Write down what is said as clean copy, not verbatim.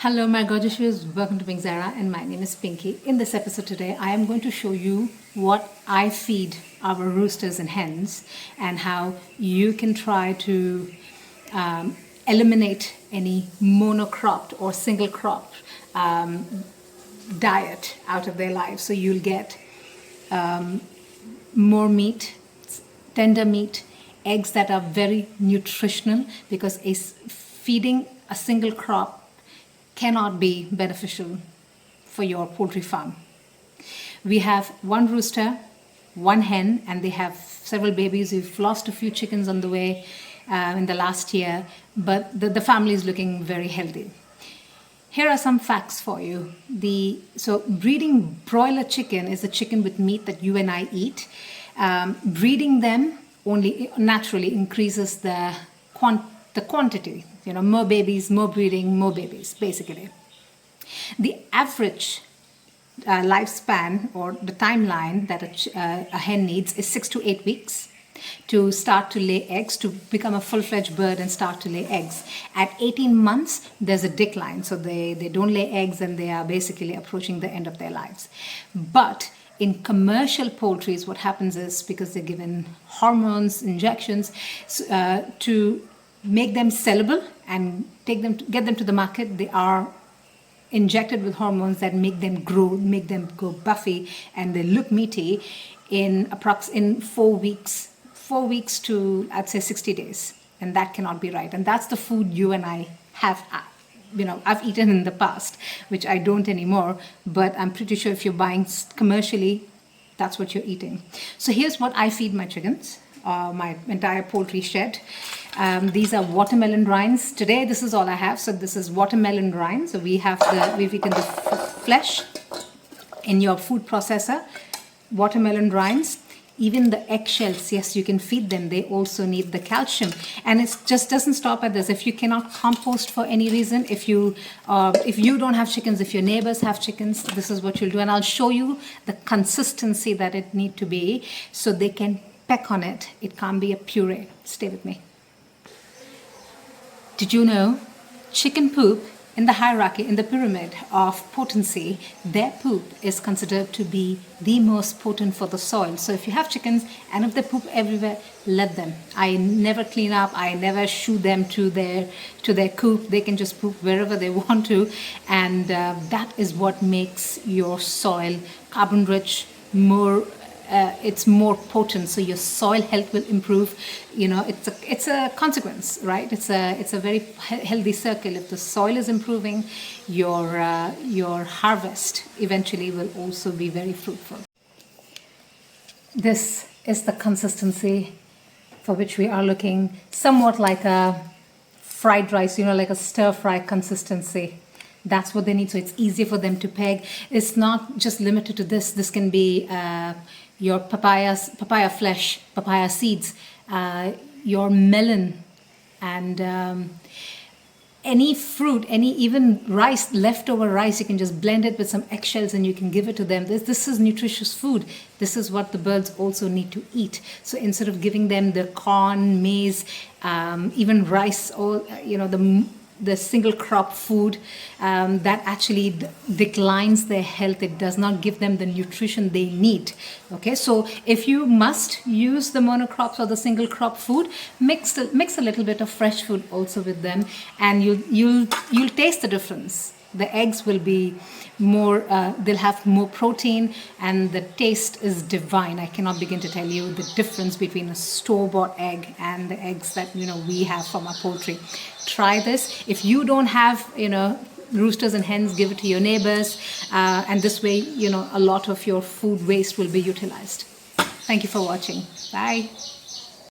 Hello my gorgeous viewers, welcome to Pink Zara and my name is Pinky. In this episode today I am going to show you what I feed our roosters and hens and how you can try to eliminate any monocropped or single crop diet out of their lives, so you'll get more meat, tender meat, eggs that are very nutritional, because feeding a single crop cannot be beneficial for your poultry farm. We have one rooster, one hen, and they have several babies. We've lost a few chickens on the way in the last year, but the family is looking very healthy. Here are some facts for you. So breeding broiler chicken is a chicken with meat that you and I eat. Breeding them only naturally increases the quantity. More babies, more breeding, more babies, basically. The average lifespan, or the timeline that a hen needs, is 6 to 8 weeks to start to lay eggs, to become a full-fledged bird and start to lay eggs. At 18 months, there's a decline. So they don't lay eggs and they are basically approaching the end of their lives. Get in commercial poultry, what happens is, because they're given hormones, injections, to make them sellable and get them to the market, they are injected with hormones that make them grow, make them go buffy, and they look meaty in 4 weeks to, I'd say, 60 days. And that cannot be right. And that's the food you and I have, I've eaten in the past, which I don't anymore, but I'm pretty sure if you're buying commercially, that's what you're eating. So here's what I feed my chickens, my entire poultry shed. These are watermelon rinds. Today, this is all I have. So this is watermelon rinds. So we've eaten the flesh in your food processor. Watermelon rinds. Even the eggshells, yes, you can feed them. They also need the calcium. And it just doesn't stop at this. If you cannot compost for any reason, if you don't have chickens, if your neighbors have chickens, this is what you'll do. And I'll show you the consistency that it need to be so they can peck on it. It can't be a puree. Stay with me. Did you know chicken poop, in the hierarchy, in the pyramid of potency, their poop is considered to be the most potent for the soil. So if you have chickens and if they poop everywhere, let them. I never clean up. I never shoo them to their coop. They can just poop wherever they want to. And that is what makes your soil carbon rich, it's more potent, so your soil health will improve. It's a consequence, right? It's a very healthy circle. If the soil is improving, your harvest eventually will also be very fruitful. This is the consistency for which we are looking, somewhat like a fried rice, like a stir-fry consistency. That's what they need, so it's easier for them to peg. It's not just limited to this. This can be your papaya flesh, papaya seeds, your melon, and any fruit, even rice, leftover rice, you can just blend it with some eggshells and you can give it to them. This is nutritious food. This is what the birds also need to eat. So instead of giving them the corn, maize, even rice, or the single crop food that actually declines their health. It does not give them the nutrition they need. Okay, so if you must use the monocrops or the single crop food, mix a little bit of fresh food also with them, and you'll taste the difference. The eggs will be more, they'll have more protein, and the taste is divine. I cannot begin to tell you the difference between a store-bought egg and the eggs that we have from our poultry. Try this. If you don't have roosters and hens, give it to your neighbors, and this way a lot of your food waste will be utilized. Thank you for watching. Bye.